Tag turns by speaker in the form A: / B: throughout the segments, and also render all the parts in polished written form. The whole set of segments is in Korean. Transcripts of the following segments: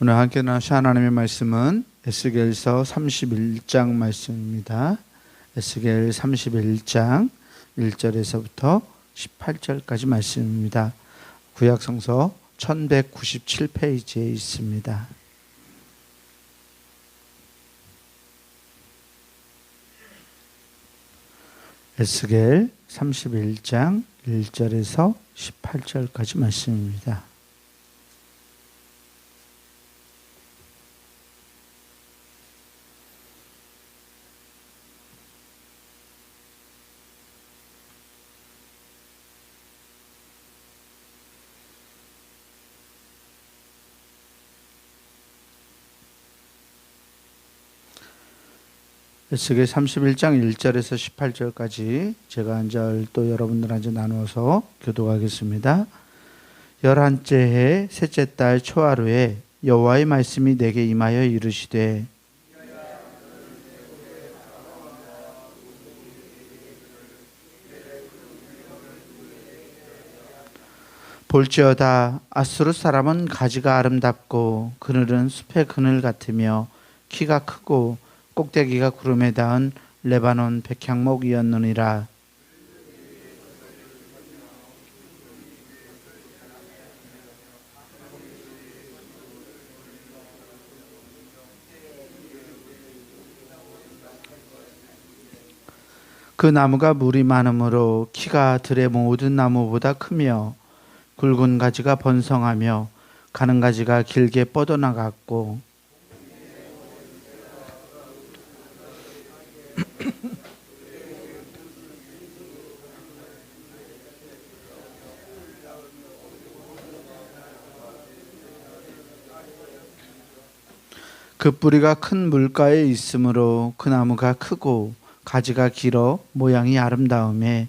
A: 오늘 함께 나누실 하나님의 말씀은 에스겔서 31장 말씀입니다. 에스겔 31장 1절에서부터 18절까지 말씀입니다. 구약성서 1197페이지에 있습니다. 에스겔 31장 1절에서 18절까지 말씀입니다. 에스겔 31장 1절에서 18절까지 제가 한 절 또 여러분들한테 나누어서 교독하겠습니다. 11째 해 셋째 달 초하루에 여호와의 말씀이 내게 임하여 이르시되 볼지어다 아수르 사람은 가지가 아름답고 그늘은 숲의 그늘 같으며 키가 크고 꼭대기가 구름에 닿은 레바논 백향목이었느니라. 그 나무가 물이 많으므로 키가 들의 모든 나무보다 크며 굵은 가지가 번성하며 가는 가지가 길게 뻗어나갔고 그 뿌리가 큰 물가에 있으므로 그 나무가 크고 가지가 길어 모양이 아름다우매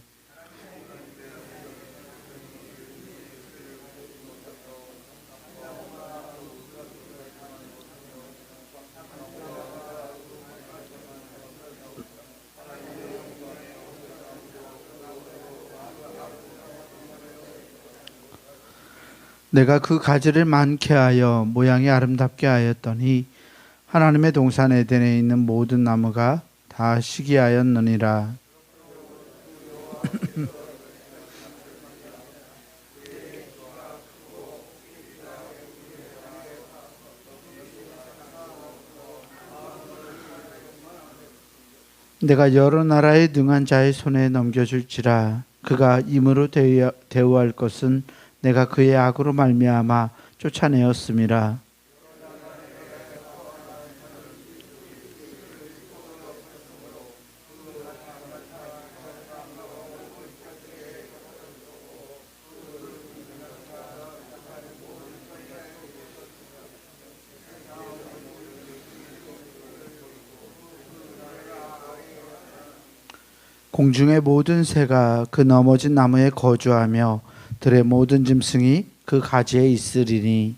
A: 내가 그 가지를 많게 하여 모양이 아름답게 하였더니 하나님의 동산 에덴에 있는 모든 나무가 다 시기하였느니라. 내가 여러 나라의 능한 자의 손에 넘겨줄지라. 그가 임으로 대우할 것은 내가 그의 악으로 말미암아 쫓아내었음이라. 공중의 모든 새가 그 넘어진 나무에 거주하며 들의 모든 짐승이 그 가지에 있으리니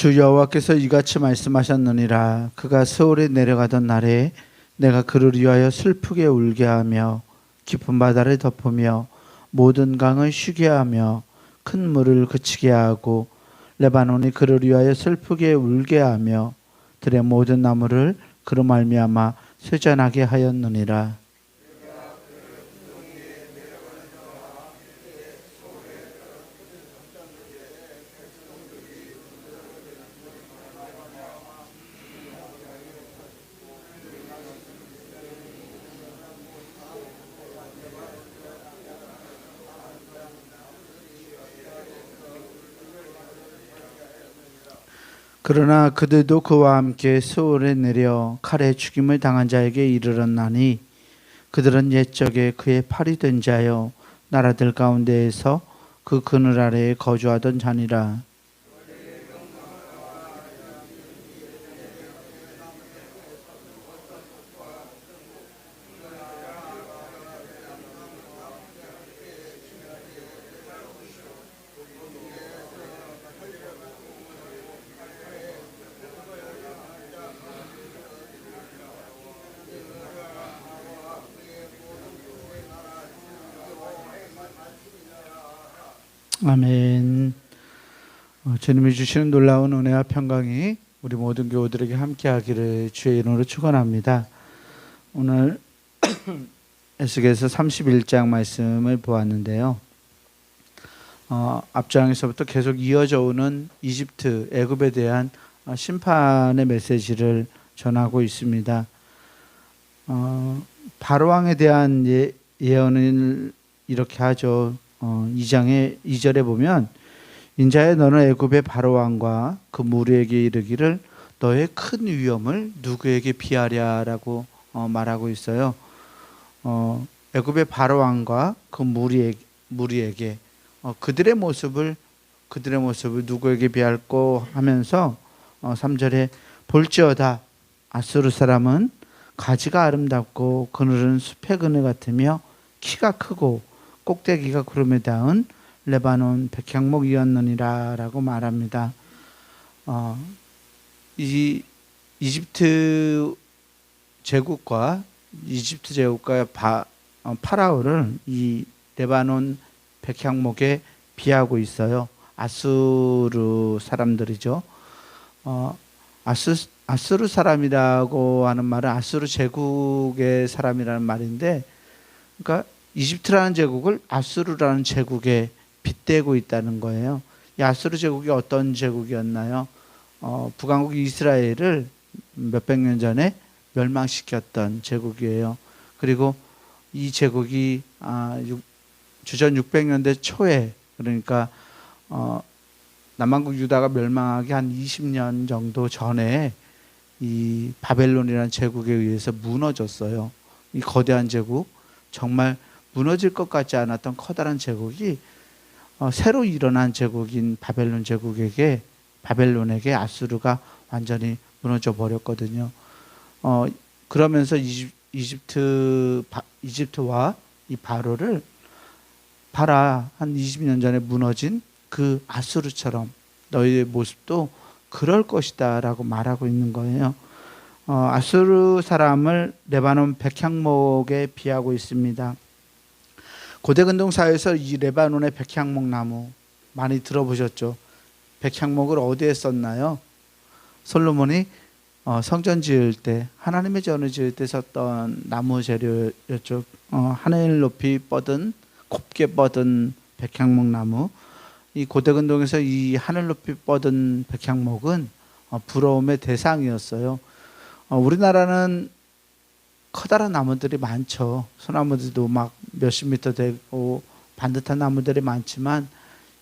A: 주 여호와께서 이같이 말씀하셨느니라. 그가 서울에 내려가던 날에 내가 그를 위하여 슬프게 울게 하며 깊은 바다를 덮으며 모든 강을 쉬게 하며 큰 물을 그치게 하고 레바논이 그를 위하여 슬프게 울게 하며 들의 모든 나무를 그로 말미암아 쇠잔하게 하였느니라. 그러나 그들도 그와 함께 스올에 내려 칼에 죽임을 당한 자에게 이르렀나니 그들은 옛적에 그의 팔이 된 자여 나라들 가운데에서 그 그늘 아래에 거주하던 자니라. 아멘. 주님이 주시는 놀라운 은혜와 평강이 우리 모든 교우들에게 함께하기를 주의 이름으로 축원합니다. 오늘 에스겔서 31장 말씀을 보았는데요. 앞장에서부터 계속 이어져 오는 이집트, 애굽에 대한 심판의 메시지를 전하고 있습니다. 바로왕에 대한 예언을 이렇게 하죠. 2장의 2절에 보면 인자야 너는 애굽의 바로왕과 그 무리에게 이르기를 너의 큰 위엄을 누구에게 비하랴라고 말하고 있어요. 애굽의 바로왕과 그 무리에게 그들의 모습을 누구에게 비할꼬 하면서 3절에 볼지어다 아수르 사람은 가지가 아름답고 그늘은 숲의 그늘 같으며 키가 크고 꼭대기가 구름에 닿은 레바논 백향목이었느니라 라고 말합니다. 이 이집트 제국과 파라오를 이 레바논 백향목에 비하고 있어요. 아수르 사람들이죠. 아수르 사람이라고 하는 말은 아수르 제국의 사람이라는 말인데, 그러니까 이집트라는 제국을 아수르라는 제국에 빗대고 있다는 거예요. 이 아수르 제국이 어떤 제국이었나요? 북왕국 이스라엘을 몇백 년 전에 멸망시켰던 제국이에요. 그리고 이 제국이 주전 600년대 초에, 그러니까 남왕국 유다가 멸망하기 한 20년 정도 전에 이 바벨론이라는 제국에 의해서 무너졌어요. 이 거대한 제국, 정말 무너질 것 같지 않았던 커다란 제국이 새로 일어난 제국인 바벨론에게 아수르가 완전히 무너져 버렸거든요. 그러면서 이집트와 이 바로를 봐라, 한 20년 전에 무너진 그 아수르처럼 너희의 모습도 그럴 것이다 라고 말하고 있는 거예요. 아수르 사람을 레바논 백향목에 비하고 있습니다. 고대 근동사에서 이 레바논의 백향목 나무 많이 들어보셨죠? 백향목을 어디에 썼나요? 솔로몬이 성전 지을 때, 하나님의 전을 지을 때 썼던 나무 재료였죠. 하늘 높이 곱게 뻗은 백향목 나무. 이 고대 근동에서 이 하늘 높이 뻗은 백향목은 부러움의 대상이었어요. 우리나라는 커다란 나무들이 많죠. 소나무들도 막 몇십 미터 되고 반듯한 나무들이 많지만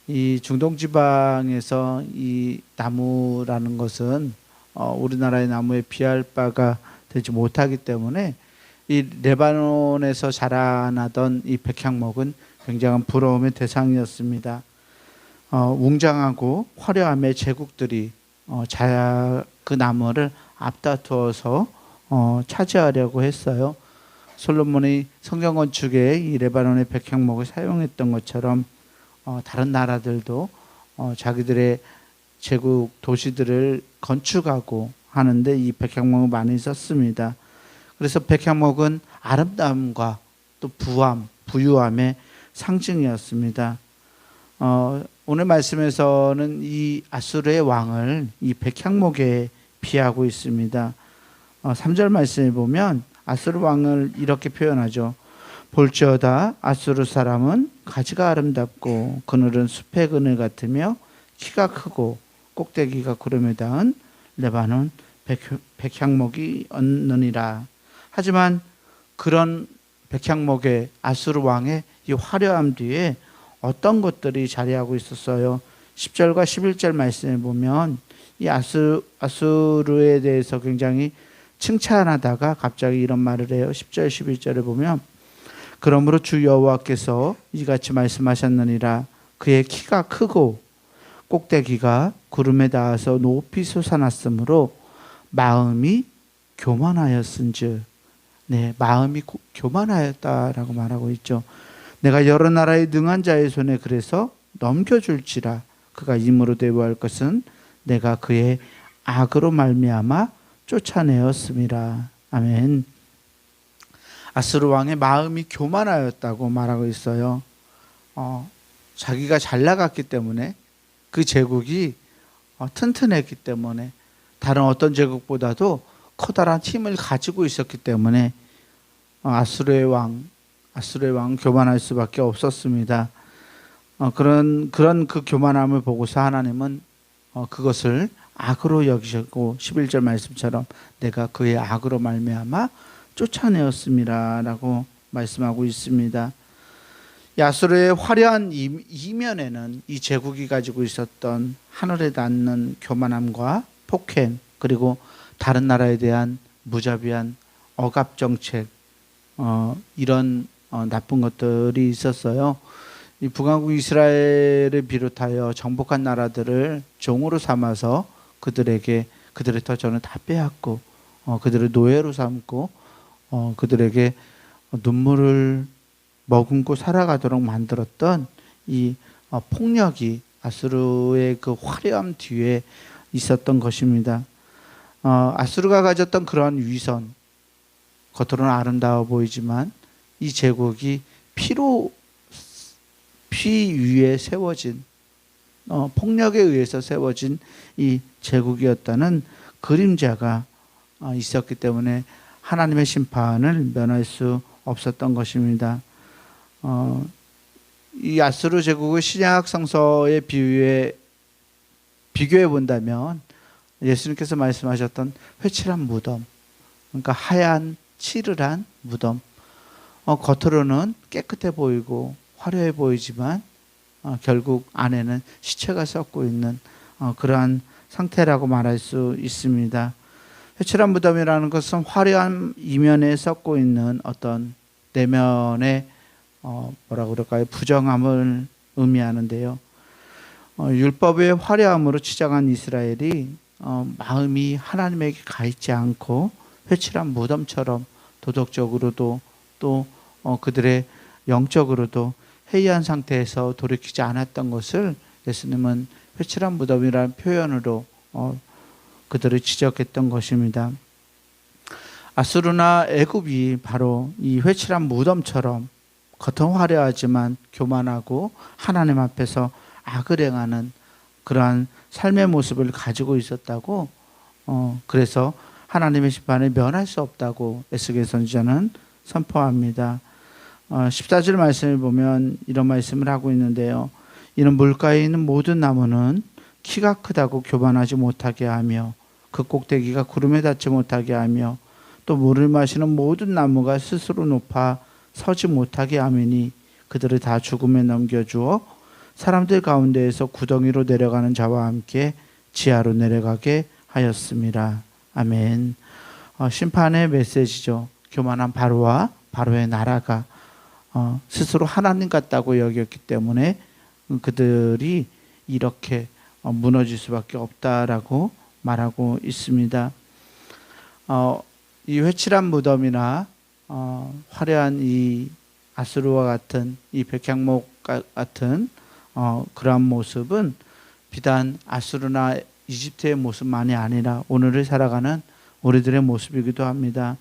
A: 이 중동 지방에서 이 나무라는 것은 우리나라의 나무에 비할 바가 되지 못하기 때문에 이 레바논에서 자라나던 이 백향목은 굉장한 부러움의 대상이었습니다. 웅장하고 화려함의 제국들이 그 나무를 앞다투어서 차지하려고 했어요. 솔로몬이 성전 건축에 이 레바논의 백향목을 사용했던 것처럼 다른 나라들도 자기들의 제국 도시들을 건축하고 하는데 이 백향목을 많이 썼습니다. 그래서 백향목은 아름다움과 또 부유함의 상징이었습니다. 오늘 말씀에서는 이 아수르의 왕을 이 백향목에 비하고 있습니다. 3절 말씀에 보면 아수르 왕을 이렇게 표현하죠. 볼지어다 아수르 사람은 가지가 아름답고 그늘은 숲의 그늘 같으며 키가 크고 꼭대기가 구름에 닿은 레바논 백향목이 얻느니라. 하지만 그런 백향목의 아수르 왕의 이 화려함 뒤에 어떤 것들이 자리하고 있었어요. 10절과 11절 말씀에 보면 이 아수르에 대해서 굉장히 칭찬하다가 갑자기 이런 말을 해요. 10절 11절에 보면 그러므로 주 여호와께서 이같이 말씀하셨느니라. 그의 키가 크고 꼭대기가 구름에 닿아서 높이 솟아났으므로 마음이 교만하였은즉, 마음이 교만하였다라고 말하고 있죠. 내가 여러 나라의 능한 자의 손에 그래서 넘겨줄지라. 그가 임으로 대우할 것은 내가 그의 악으로 말미암아 쫓아내었음이라. 아멘. 아수르 왕의 마음이 교만하였다고 말하고 있어요. 자기가 잘 나갔기 때문에, 그 제국이 튼튼했기 때문에, 다른 어떤 제국보다도 커다란 힘을 가지고 있었기 때문에 아수르의 왕 교만할 수밖에 없었습니다. 그런 그 교만함을 보고서 하나님은 그것을 악으로 여기셨고 11절 말씀처럼 내가 그의 악으로 말미암아 쫓아내었음이라라고 말씀하고 있습니다. 아수르의 화려한 이면에는 이 제국이 가지고 있었던 하늘에 닿는 교만함과 폭행, 그리고 다른 나라에 대한 무자비한 억압 정책, 이런 나쁜 것들이 있었어요. 이 북왕국 이스라엘을 비롯하여 정복한 나라들을 종으로 삼아서 그들의 터전을 다 빼앗고 그들을 노예로 삼고 그들에게 눈물을 머금고 살아가도록 만들었던 이 폭력이 아수르의 그 화려함 뒤에 있었던 것입니다. 아수르가 가졌던 그러한 위선, 겉으로는 아름다워 보이지만 이 제국이 피 위에 세워진, 폭력에 의해서 세워진 이 제국이었다는 그림자가 있었기 때문에 하나님의 심판을 면할 수 없었던 것입니다. 이 아수르 제국의 신약 성서의 비교해 본다면 예수님께서 말씀하셨던 회칠한 무덤, 그러니까 하얀 칠을 무덤, 겉으로는 깨끗해 보이고 화려해 보이지만 결국 안에는 시체가 썩고 있는 그러한 상태라고 말할 수 있습니다. 회칠한 무덤이라는 것은 화려한 이면에 썩고 있는 어떤 내면의 뭐라고 그럴까요? 부정함을 의미하는데요. 율법의 화려함으로 치장한 이스라엘이 마음이 하나님에게 가 있지 않고 회칠한 무덤처럼 도덕적으로도 또 그들의 영적으로도 해이한 상태에서 돌이키지 않았던 것을 예수님은 회칠한 무덤이라는 표현으로 그들을 지적했던 것입니다. 아수르나 애굽이 바로 이 회칠한 무덤처럼 겉은 화려하지만 교만하고 하나님 앞에서 악을 행하는 그러한 삶의 모습을 가지고 있었다고, 그래서 하나님의 심판을 면할 수 없다고 에스겔 선지자는 선포합니다. 14절 말씀을 보면 이런 말씀을 하고 있는데요. 이는 물가에 있는 모든 나무는 키가 크다고 교만하지 못하게 하며 그 꼭대기가 구름에 닿지 못하게 하며 또 물을 마시는 모든 나무가 스스로 높아 서지 못하게 하미니 그들을 다 죽음에 넘겨주어 사람들 가운데에서 구덩이로 내려가는 자와 함께 지하로 내려가게 하였습니다. 아멘. 심판의 메시지죠. 교만한 바로와 바로의 나라가 스스로 하나님 같다고 여겼기 때문에 그들이 이렇게 무너질 수밖에 없다라고 말하고 있습니다. 이 회칠한 무덤이나 화려한 이 아수르와 같은 이 백향목 같은 그러한 모습은 비단 아수르나 이집트의 모습만이 아니라 오늘을 살아가는 우리들의 모습이기도 합니다.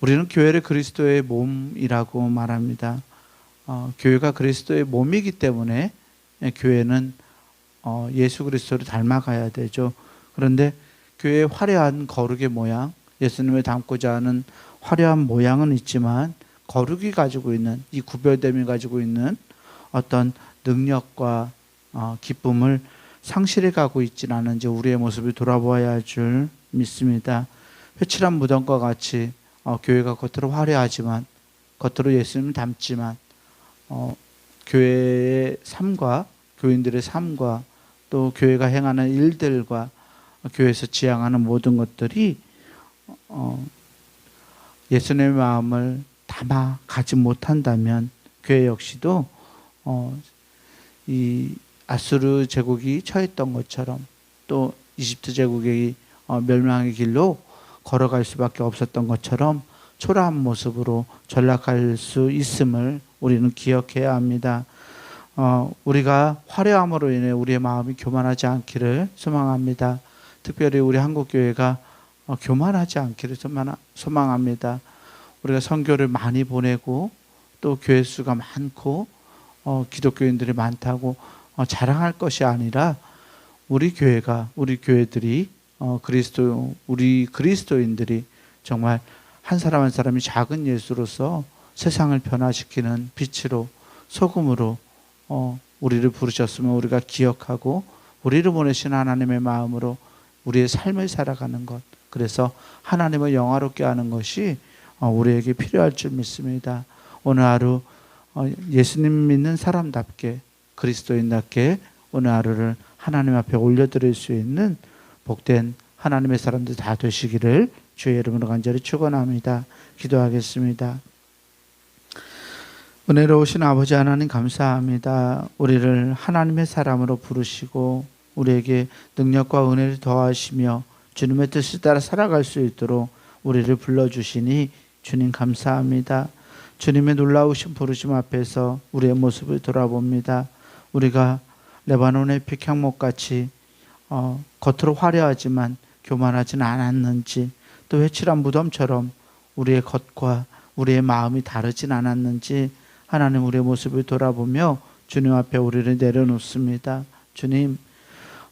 A: 우리는 교회를 그리스도의 몸이라고 말합니다. 교회가 그리스도의 몸이기 때문에 교회는 예수 그리스도를 닮아가야 되죠. 그런데 교회의 화려한 거룩의 모양, 예수님을 닮고자 하는 화려한 모양은 있지만 거룩이 가지고 있는, 이 구별됨이 가지고 있는 어떤 능력과 기쁨을 상실해 가고 있지는 않은지 우리의 모습을 돌아보아야 할 줄 믿습니다. 회칠한 무덤과 같이 교회가 겉으로 화려하지만, 겉으로 예수님을 닮지만 교회의 삶과 교인들의 삶과 또 교회가 행하는 일들과 교회에서 지향하는 모든 것들이 예수님의 마음을 담아 가지 못한다면 교회 역시도 이 아수르 제국이 처했던 것처럼 또 이집트 제국이 멸망의 길로 걸어갈 수밖에 없었던 것처럼 초라한 모습으로 전락할 수 있음을 우리는 기억해야 합니다. 우리가 화려함으로 인해 우리의 마음이 교만하지 않기를 소망합니다. 특별히 우리 한국교회가 교만하지 않기를 소망합니다. 우리가 선교를 많이 보내고 또 교회 수가 많고 기독교인들이 많다고 자랑할 것이 아니라 우리 교회가, 우리 교회들이 우리 그리스도인들이 정말 한 사람 한 사람이 작은 예수로서 세상을 변화시키는 빛으로, 소금으로 우리를 부르셨으면 우리가 기억하고 우리를 보내신 하나님의 마음으로 우리의 삶을 살아가는 것, 그래서 하나님을 영화롭게 하는 것이 우리에게 필요할 줄 믿습니다. 오늘 하루 예수님 믿는 사람답게, 그리스도인답게 오늘 하루를 하나님 앞에 올려드릴 수 있는 복된 하나님의 사람들 다 되시기를 주의 이름으로 간절히 축원합니다. 기도하겠습니다. 은혜로우신 아버지 하나님 감사합니다. 우리를 하나님의 사람으로 부르시고 우리에게 능력과 은혜를 더하시며 주님의 뜻을 따라 살아갈 수 있도록 우리를 불러주시니 주님 감사합니다. 주님의 놀라우신 부르심 앞에서 우리의 모습을 돌아봅니다. 우리가 레바논의 백향목같이 겉으로 화려하지만 교만하지는 않았는지, 또 회칠한 무덤처럼 우리의 겉과 우리의 마음이 다르진 않았는지 하나님 우리의 모습을 돌아보며 주님 앞에 우리를 내려놓습니다. 주님,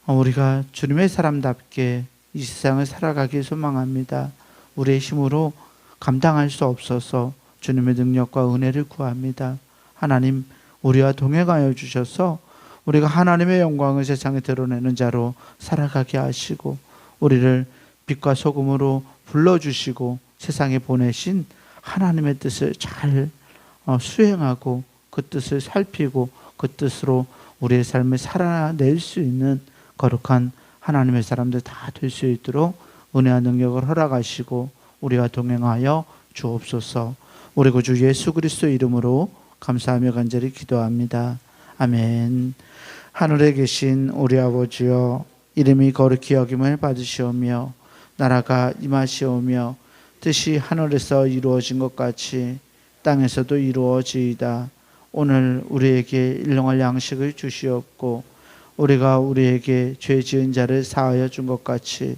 A: 우리가 주님의 사람답게 이 세상을 살아가길 소망합니다. 우리의 힘으로 감당할 수 없어서 주님의 능력과 은혜를 구합니다. 하나님, 우리와 동행하여 주셔서 우리가 하나님의 영광을 세상에 드러내는 자로 살아가게 하시고 우리를 빛과 소금으로 불러주시고 세상에 보내신 하나님의 뜻을 잘 수행하고 그 뜻을 살피고 그 뜻으로 우리의 삶을 살아낼 수 있는 거룩한 하나님의 사람들 다 될 수 있도록 은혜와 능력을 허락하시고 우리와 동행하여 주옵소서. 우리 구주 예수 그리스도 이름으로 감사하며 간절히 기도합니다. 아멘. 하늘에 계신 우리 아버지여, 이름이 거룩히 여김을 받으시오며 나라가 임하시오며 뜻이 하늘에서 이루어진 것 같이 땅에서도 이루어지이다. 오늘 우리에게 일용할 양식을 주시옵고 우리가 우리에게 죄 지은 자를 사하여 준 것 같이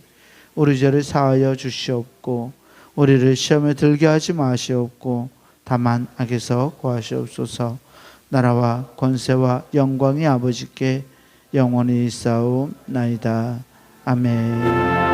A: 우리 죄를 사하여 주시옵고 우리를 시험에 들게 하지 마시옵고 다만 악에서 구하시옵소서. 나라와 권세와 영광이 아버지께 영원히 있사옵나이다. 아멘.